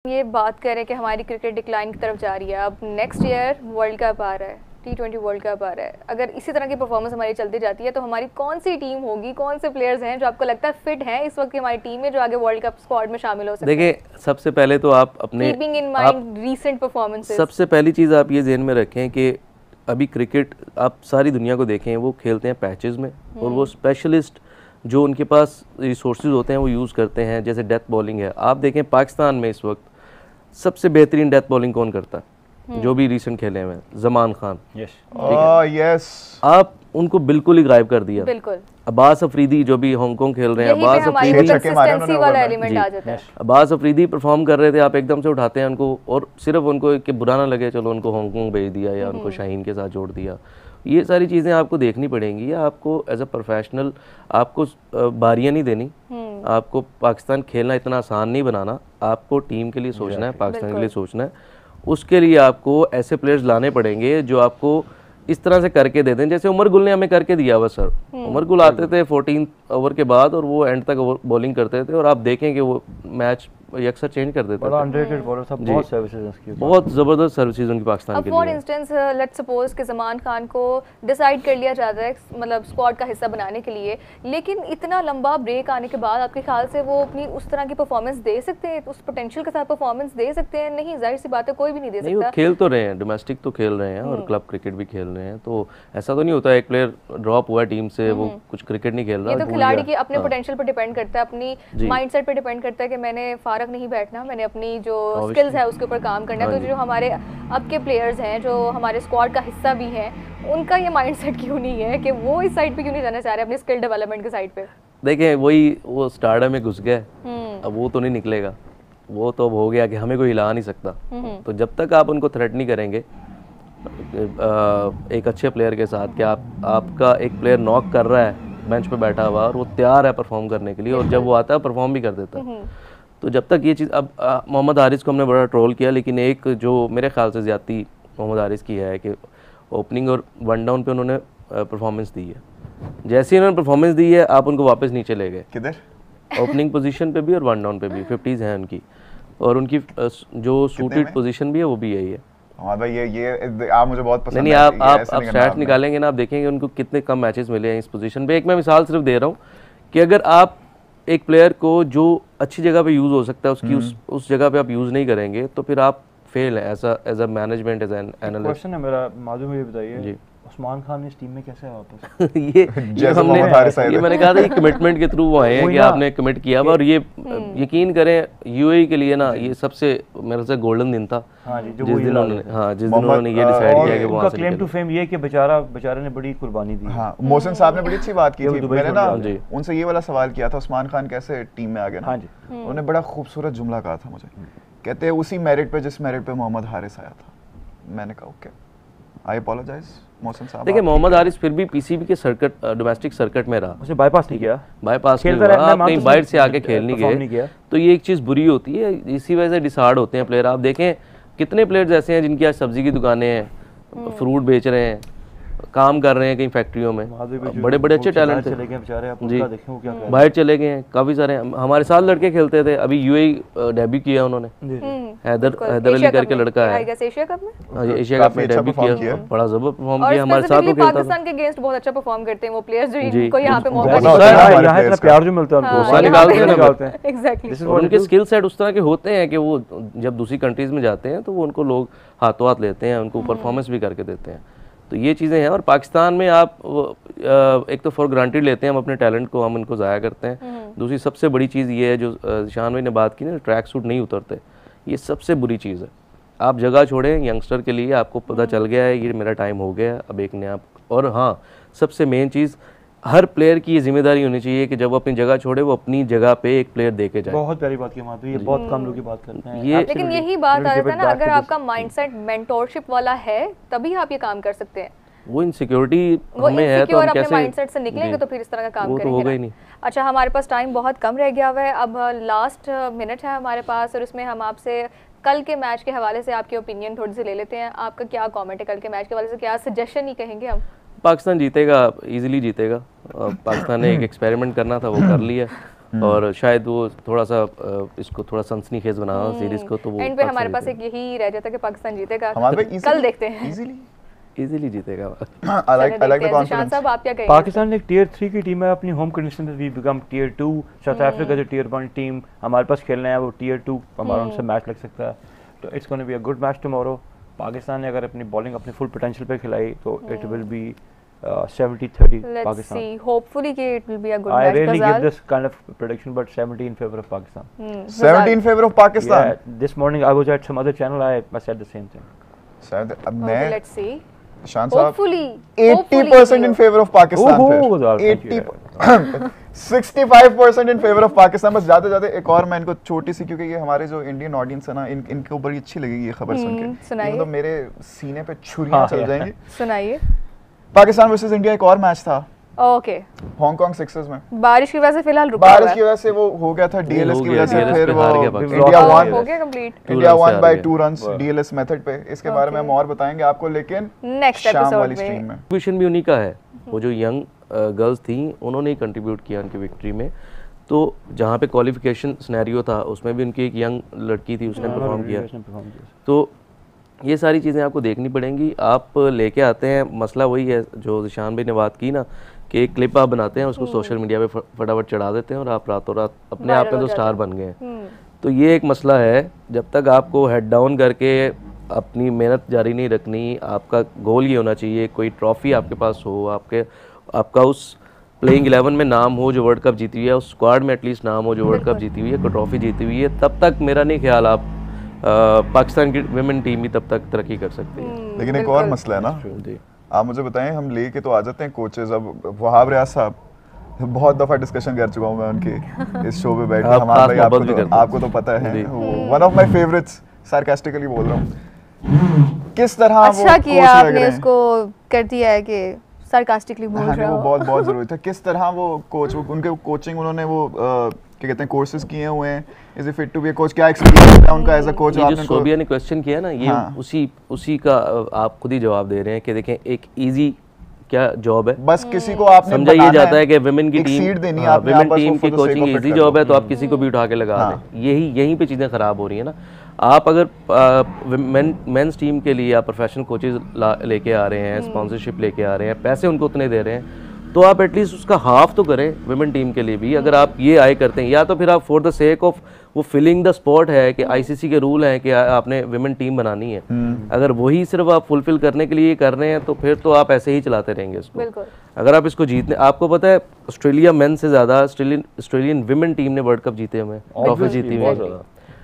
ये बात करें कि हमारी क्रिकेट डिक्लाइन की तरफ जा रही है। अब नेक्स्ट ईयर वर्ल्ड कप आ रहा है, T20 वर्ल्ड कप आ रहा है। अगर इसी तरह की परफॉर्मेंस हमारी चलती जाती है तो हमारी कौन सी टीम होगी, कौन से प्लेयर्स हैं जो आपको लगता है फिट हैं इस वक्त की हमारी टीम में, जो आगे वर्ल्ड कप स्क्वाड में शामिल हो सकते हैं? देखिए, सबसे पहले तो आप अपने keeping in mind recent performances, सबसे पहली चीज़ आप ये ज़हन में रखें कि अभी क्रिकेट आप सारी दुनिया को देखें, वो खेलते हैं पैचेस में और वो स्पेशलिस्ट जो उनके पास रिसोर्सेज होते हैं वो यूज़ करते हैं। जैसे डेथ बॉलिंग है, आप देखें पाकिस्तान में इस वक्त सबसे बेहतरीन डेथ बॉलिंग कौन करता है जो भी रिसेंट खेले हुए हैं? जमान खान। यस आप उनको बिल्कुल ही गायब कर दिया। बिल्कुल। अब्बास अफरीदी जो भी हांगकांग खेल रहे हैं, अब्बास अफरीदी वाला एलिमेंट आ जाता है। अब्बास अफरीदी परफॉर्म कर रहे थे, आप एकदम से उठाते हैं उनको और सिर्फ उनको कि बुरा ना लगे चलो उनको हांगकांग भेज दिया या उनको शाहीन के साथ जोड़ दिया। ये सारी चीज़ें आपको देखनी पड़ेंगी। आपको एज अ प्रोफेशनल आपको बारियां नहीं देनी। आपको पाकिस्तान खेलना इतना आसान नहीं बनाना। आपको टीम के लिए सोचना है, पाकिस्तान के लिए सोचना है। उसके लिए आपको ऐसे प्लेयर्स लाने पड़ेंगे जो आपको इस तरह से करके दे दें, जैसे उमर गुल ने हमें करके दिया हुआ सर। उमर गुल आते थे 14 ओवर के बाद और वो एंड तक बॉलिंग करते थे और आप देखें कि वो मैच अक्सर चेंज कर देते थे। अंडररेटेड बॉलर था, बहुत सर्विसेज उसकी, बहुत ज़बरदस्त सर्विसेज उनकी पाकिस्तान के लिए। फॉर इंस्टेंस लेट्स सपोज कि ज़मान खान को डिसाइड कर लिया जाता है मतलब स्क्वाड का हिस्सा बनाने के लिए, लेकिन इतना लंबा ब्रेक आने के बाद आपके ख्याल से वो अपनी उस तरह की परफॉर्मेंस दे सकते हैं, उस पोटेंशियल के साथ परफॉर्मेंस दे सकते हैं? नहीं, जाहिर सी बात है कोई भी नहीं दे सकता। वो खेल तो रहे हैं, डोमेस्टिक तो खेल रहे हैं और क्लब क्रिकेट भी खेल रहे हैं, तो ऐसा तो नहीं होता एक प्लेयर ड्रॉप हुआ टीम से वो कुछ क्रिकेट नहीं खेल रहा। ये तो खिलाड़ी के अपने पोटेंशियल पर डिपेंड करता है, अपनी माइंडसेट पर डिपेंड करता है कि मैंने फारग नहीं बैठना, मैंने अपनी जो स्किल्स है उसके ऊपर काम करना है। तो जो हमारे अब के प्लेयर्स हैं जो हमारे स्क्वाड का हिस्सा भी हैं, उनका ये माइंडसेट क्यों नहीं है कि वो इस साइड पे क्यों नहीं जाना चाह रहे अपनी स्किल डेवलपमेंट के साइड पे? देखें, वो स्टारडम में घुस गए, अब वो तो नहीं निकलेगा। वो तो अब हो गया कि हमें कोई हिला नहीं सकता। तो जब तक आप उनको थ्रेट नहीं करेंगे एक अच्छे प्लेयर के साथ कि आपका एक प्लेयर नॉक कर रहा है बेंच पे बैठा हुआ और वो तैयार है परफॉर्म करने के लिए, और जब वो आता है परफॉर्म भी कर देता है। तो जब तक ये चीज़, अब मोहम्मद हारिस को हमने बड़ा ट्रोल किया, लेकिन एक जो मेरे ख्याल से ज़्यादती मोहम्मद हारिस की है कि ओपनिंग और वन डाउन पे उन्होंने परफॉर्मेंस दी है। जैसे ही उन्होंने परफॉर्मेंस दी है आप उनको वापस नीचे ले गए। किधर? ओपनिंग पोजीशन पे भी और वन डाउन पे भी 50s हैं उनकी, और उनकी जो सूटेड पोजीशन भी है वो भी यही है। हाँ भाई, ये आप मुझे बहुत पसंद नहीं, आप स्टैट्स निकालेंगे ना, आप देखेंगे उनको कितने कम मैचेस मिले हैं इस पोजीशन पे। एक मैं मिसाल सिर्फ दे रहा हूँ कि अगर आप एक प्लेयर को जो अच्छी जगह पे यूज़ हो सकता है उसकी उस जगह पे आप यूज़ नहीं करेंगे तो फिर आप फेल है as a management, as an analyst. Question है मेरा, माधु मुझे बताइए जी, उस्मान खान इस टीम में कैसे है वापस? ये मैंने कहा था, ये कमिटमेंट के थ्रू वो आए हैं कि आपने कमिट किया हुआ, और ये यकीन करें यूएई के लिए ना ये सबसे मेरे से गोल्डन दिन था जिस दिन उन्होंने ये डिसाइड किया कि उनका क्लेम टू फेम ये कि बेचारे ने बड़ी कुर्बानी दी। हाँ, मोहसिन साहब ने बड़ी अच्छी बात की थी। मैंने ना उनसे ये वाला सवाल किया था, उस्मान खान कैसे टीम में आ गया ना। उन्होंने बड़ा खूबसूरत जुमला कहा था मुझे, कहते हैं उसी मेरिट पे जिस मेरिट पे मोहम्मद हारिस आया था। मैंने कहा ओके, आई अपोलोजाइज मोहसिन साहब। देखिए, मोहम्मद हारिस फिर भी पीसीबी के सर्किट, डोमेस्टिक सर्किट में रहा, उसे बाईपास नहीं किया, बाईपास नहीं हुआ, कहीं बाहर से आके खेल नहीं गए, तो ये एक चीज़ बुरी होती है। इसी वजह से डिसार्ड होते हैं प्लेयर। आप देखें कितने प्लेयर्स ऐसे हैं जिनकी आज सब्जी की दुकानें हैं, फ्रूट बेच रहे हैं, काम कर रहे हैं कहीं फैक्ट्रियों में, बड़े बड़े अच्छे टैलेंट थे जी, बाहर चले गए हैं काफ़ी सारे। हमारे साथ लड़के खेलते थे, अभी यूएई डेब्यू किया उन्होंने, हैदर अली करके लड़का है, एशिया कप में डेब्यू किया, बड़ा जबरदस्त परफॉर्म किया हमारे साथ। वो खेलता था, पाकिस्तान के अगेंस्ट बहुत अच्छा परफॉर्म करते हैं वो प्लेयर्स जो इनको यहाँ पे मौका प्यार जो मिलता है उनको निकालते हैं। एग्जैक्टली, उनके स्किल सेट उस तरह के होते हैं कि वो जब दूसरी कंट्रीज में जाते हैं तो वो उनको लोग हाथों हाथ लेते हैं, उनको परफॉर्मेंस भी करके देते हैं। तो ये चीज़ें हैं। और पाकिस्तान में आप एक तो फॉर ग्रांटेड लेते हैं हम अपने टैलेंट को, हम उनको ज़ाया करते हैं। दूसरी सबसे बड़ी चीज़ ये है जो शान भाई ने बात की ना, ट्रैक सूट नहीं उतरते, ये सबसे बुरी चीज़ है। आप जगह छोड़ें यंगस्टर के लिए, आपको पता चल गया है ये मेरा टाइम हो गया, अब एक नया। और हाँ, सबसे मेन चीज़, हर प्लेयर की ये जिम्मेदारी होनी चाहिए कि जब वो अपनी जगह छोड़े वो अपनी जगह पे एक प्लेयर देके जाए। बहुत प्यारी बात की माधु, ये बहुत कम लोग की बात करते हैं ये, लेकिन यही बात आ जाता है ना, अगर आपका माइंडसेट मेंटोरशिप वाला है तभी आप ये काम कर सकते हैं। वो इनसिक्योरिटी हमें है तो हम कैसे माइंडसेट से निकलेंगे तो फिर इस तरह का काम करेंगे, तो होगा ही नहीं। अच्छा, हमारे पास टाइम बहुत कम रह गया हुआ है, अब लास्ट मिनट है हमारे पास, और उसमें हम आपसे कल के मैच के हवाले से आपकी ओपिनियन थोड़ी सी ले लेते हैं। आपका क्या कमेंट है कल के मैच के हवाले से, क्या सजेशन ही कहेंगे हम? पाकिस्तान जीतेगा, इजीली जीतेगा। पाकिस्तान ने एक एक्सपेरिमेंट करना था वो कर लिया, और शायद वो थोड़ा सा इसको थोड़ा सनसनीखेज बनाना सीरीज को, तो वो एंड पे हमारे पास एक यही रह जाता है कि पाकिस्तान जीतेगा। कल देखते हैं, इजीली जीतेगा। I like the confidence. साहब आप क्या कहेंगे? पाकिस्तान एक टियर 3 की टीम है, अपनी होम कंडीशन में we become tier 2। South Africa से टियर 1 टीम, हमारे पास खेलना है वो टियर 2, हमारा उनसे मैच लग सकता है, तो it's gonna be a good match tomorrow. Pakistan ने अगर अपनी बॉलिंग अपनी फुल पोटेंशियल पे खिलाई तो it will be 70-30 Let's see. Hopefully it will be a good I match. rarely give this kind of prediction, but 70 in favor of Pakistan. 70 in favor of Pakistan. Yeah, this morning I was at some other channel. I said the same thing. Okay, let's see. शान साहब Hopefully 80% in favor of Pakistan. 65% in favor of Pakistan. बस जाते एक और मैं इनको छोटी सी, क्योंकि ये हमारे जो इंडियन ऑडियंस है ना, इनके ऊपर अच्छी लगेगी ये खबर सुन के, सुनाइए। तो मेरे सीने पे छुरियां चल जाएंगी। सुनाइए। पाकिस्तान वर्सेस इंडिया एक और मैच था, ओके, हांगकांग सिक्सर्स में। बारिश की वजह से फिलहाल रुका हुआ है। बारिश की वजह से वो हो गया था, डीएलएस की वजह से फिर वो इंडिया हो गया complete. India one by 2 runs DLS method पे। इसके बारे में हम और बताएंगे आपको, लेकिन नेक्स्ट एपिसोड में कंट्रीब्यूशन भी उन्हीं का है। वो जो यंग गर्ल्स थी उन्होंने ही कंट्रीब्यूट किया उनकी विक्ट्री में। तो जहाँ पे क्वालिफिकेशन सिनेरियो था उसमें भी उनकी एक यंग लड़की थी, उसने परफॉर्म किया। तो ये सारी चीज़ें आपको देखनी पड़ेंगी। आप लेके आते हैं, मसला वही है जो ज़िशान भाई ने बात की ना, कि एक क्लिप आप बनाते हैं, उसको सोशल मीडिया पे फटाफट चढ़ा देते हैं और आप रातों रात अपने आप में तो स्टार बन गए हैं। तो ये एक मसला है। जब तक आपको हेड डाउन करके अपनी मेहनत जारी नहीं रखनी, आपका गोल ये होना चाहिए कोई ट्रॉफी आपके पास हो, आपका उस प्लेइंग 11 में नाम हो जो वर्ल्ड कप जीती हुई है, उस स्क्वाड में एटलीस्ट नाम हो जो वर्ल्ड कप जीती हुई है, कोई ट्रॉफी जीती हुई है, तब तक मेरा नहीं ख्याल आप पाकिस्तान की विमेन टीम भी तब तक तरक्की कर सकती है। लेकिन एक और मसला है ना, आप मुझे बताएं, हम लेके तो आ जाते हैं कोचेज। अब वहाब रियाज साहब, बहुत दफ़ा डिस्कशन कर चुका हूँ मैं उनकी इस शो पे बैठ के। हमारा भाई आपको तो पता है, one of my favourites, sarcastically बोल रहा हूँ। किस तरह अच्छा किया आपने इसको कर दिया है कि सार्कास्टिकली बोल रहा हूँ। वो बहुत ज़रूरी था। किस तरह वो कोच, उनके कोचिंग, उन्होंने वो क्या कहते हैं कोर्सेज किए हुए हैं, is it fit to be a coach, क्या एक्सपीरियंस है उनका एज अ कोच? आपने जो सोबिया ने क्वेश्चन किया ना, ये उसी का आप खुद ही जवाब दे रहे हैं कि देखें एक इजी क्या जॉब है, बस किसी को आपने समझा ये जाता है कि विमेन की टीम, विमेन टीम की कोचिंग इजी जॉब है तो आप किसी को भी उठा के लगा दें। यहीं पे चीज़ें ख़राब हो रही है ना। आप अगर मेंस टीम के लिए आप प्रोफेशनल कोचेज लेके आ रहे हैं, स्पॉन्सरशिप लेके आ रहे हैं, पैसे उनको उतने दे रहे हैं, तो आप एटलीस्ट उसका हाफ तो करें विमेन टीम के लिए भी। अगर आप ये आए करते हैं, या तो फिर आप फॉर द सेक ऑफ वो फिलिंग द स्पॉट है कि आईसीसी के रूल हैं कि आपने विमेन टीम बनानी है, अगर वही सिर्फ आप फुलफिल करने के लिए कर रहे हैं तो फिर तो आप ऐसे ही चलाते रहेंगे इसको। अगर आप इसको जीतने, आपको पता है ऑस्ट्रेलिया मेन से ज़्यादा ऑस्ट्रेलियन विमेन टीम ने वर्ल्ड कप जीते हुए, ट्रॉफी जीती हुई है।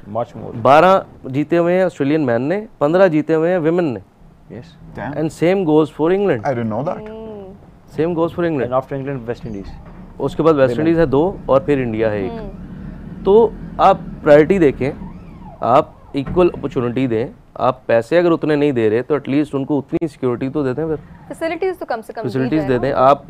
12 जीते हुए हैं ऑस्ट्रेलियन मैन ने, 15 जीते हुए हैं विमेन ने। And same goes for England. I didn't know that. Same goes for England. After England West Indies, उसके बाद वेस्ट इंडीज है 2 और फिर इंडिया है 1। तो आप प्रायोरिटी देखें, आप इक्वल अपॉर्चुनिटी दें। आप पैसे अगर उतने नहीं दे रहे तो एटलीस्ट उनको उतनी सिक्योरिटी तो दे दें, फिर फैसिलिटीज तो कम से कम फैसिलिटीज दे दें। आप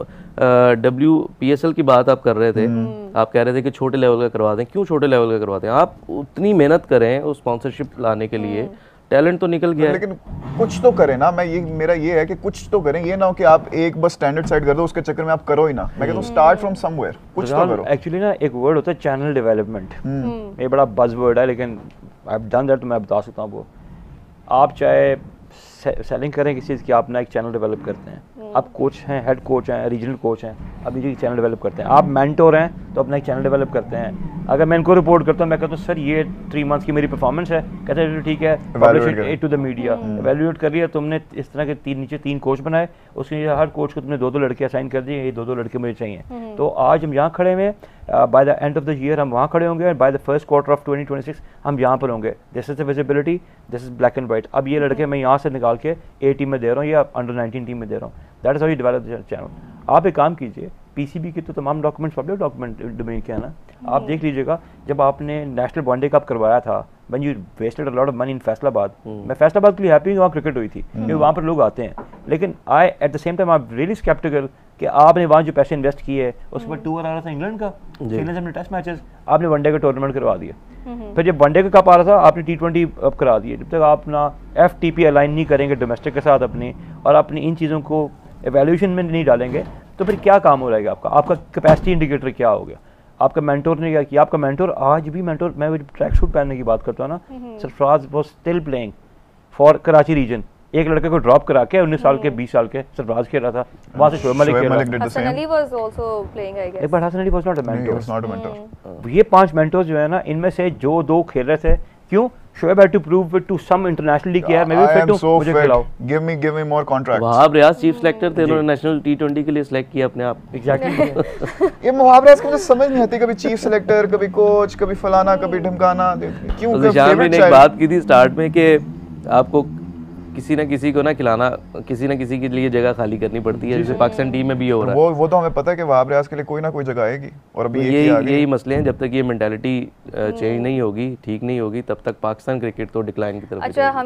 WPSL की बात आप कर रहे थे, आप कह रहे थे कि छोटे लेवल का करवा दें। क्यों छोटे लेवल का करवाते हैं? आप उतनी मेहनत करें उस स्पॉन्सरशिप लाने के लिए, टैलेंट तो निकल गया है, लेकिन कुछ तो करें ना। मेरा ये है कि कुछ तो करें, ये ना हो कि आप एक बस स्टैंडर्ड सेट कर दो, उसके चक्कर में आप करो ही ना। मैं कहता हूँ स्टार्ट फ्रॉम समवेयर, कुछ तो करो। एक्चुअली ना एक वर्ड होता है चैनल डेवलपमेंट, ये बड़ा बज़ वर्ड है, लेकिन आई हैव डन दैट, तो मैं बता सकता हूँ आपको। आप चाहे सेलिंग करें किसी चीज़ की, आप ना एक चैनल डेवलप करते हैं। आप कोच हैं, हेड कोच हैं, रीजनल कोच हैं, अब ये चैनल डेवलप करते हैं। आप मेंटोर हैं तो अपना एक चैनल डेवलप करते हैं। अगर मैं इनको रिपोर्ट करता हूँ, मैं कहता हूँ सर ये 3 मंथ्स की मेरी परफॉर्मेंस है, कहते हैं ठीक है, publish it to the media. Evaluate कर लिया तुमने, इस तरह के नीचे 3 कोच बनाए, उसके नीचे हर कोच को तुमने 2-2 लड़के असाइन कर दिए, ये 2-2 लड़के मुझे चाहिए। तो आज हम यहाँ खड़े हुए, by the end of the year हम वहाँ खड़े होंगे, by the first quarter of 2026 हम यहाँ पर होंगे। This is the visibility, this is black and white. अब ये लड़के मैं यहाँ से निकाल के A टीम में दे रहा हूँ या अंडर 19 टीम में दे रहा हूँ। That is how you develop the channel. आप एक काम कीजिए, PCB के तो तमाम डॉक्यूमेंट्स पब्लिक डॉक्यूमेंट डोमेन के है ना, आप देख लीजिएगा। जब आपने नेशनल वनडे कप करवाया था, when you wasted a lot of money in Faisalabad, मैं फैसलाबाद के लिए हैप्पी हूँ, वहाँ क्रिकेट हुई थी, क्योंकि वहाँ पर लोग आते हैं। लेकिन I at the same time I am really sceptical कि आपने वहाँ जो पैसे इन्वेस्ट किए, उसमें टूर आ रहा था इंग्लैंड का, खेलने से टेस्ट मैचेस, आपने वनडे का टूर्नामेंट करवा दिया। फिर जब वनडे का कप आ रहा था, आपने T20 अब करा दिए। जब तक आप अपना FTP अलाइन नहीं करेंगे डोमेस्टिक के साथ अपनी, और अपनी इन चीज़ों को एवेल्यूशन में नहीं डालेंगे, तो फिर क्या काम हो रहेगा आपका? आपका कैपेसिटी इंडिकेटर क्या हो गया? आपका मेंटोर ने क्या किया, आपका मेंटोर आज भी मेंटोर, मैं ट्रैक सूट पहनने की बात करता हूँ ना, Sarfaraz was still playing for Karachi region. एक लड़के को ड्रॉप करा के 19 साल के 20 साल के सरफराज खेल रहा था, वहां से शोएब मलिक खेल रहा था। Hasan Ali was also playing I guess, एक बार Hasan Ali was not a mentor. ये 5 मेंटोर्स जो है ना, इनमें से जो 2 खेल रहे थे, क्यों Shoaib had to prove it to some international कि यार मैं भी फिट हूं, मुझे खिलाओ, give me more contracts. Wahab Riaz chief selector थे, उन्होंने नेशनल टी20 के लिए सिलेक्ट किया अपने आप। एग्जैक्टली। ये वहाब रियाज को मुझे समझ नहीं आती, कभी चीफ सिलेक्टर, कभी कोच, कभी फलाना, कभी ढमकाना, क्यों? निशान भी ने एक बात की थी स्टार्ट में कि आपको किसी ना किसी को ना खिलाना, किसी ना किसी के लिए जगह खाली करनी पड़ती है, जैसे पाकिस्तान टीम में भी हो रहा है। वो तो हमें पता है कि वहाब रियाज के लिए कोई ना कोई जगह आएगी, और अभी यही मसले हैं। जब तक ये मेंटालिटी चेंज नहीं होगी, ठीक नहीं होगी, तब तक पाकिस्तान क्रिकेट तो डिक्लाइन की तरफ। अच्छा, हम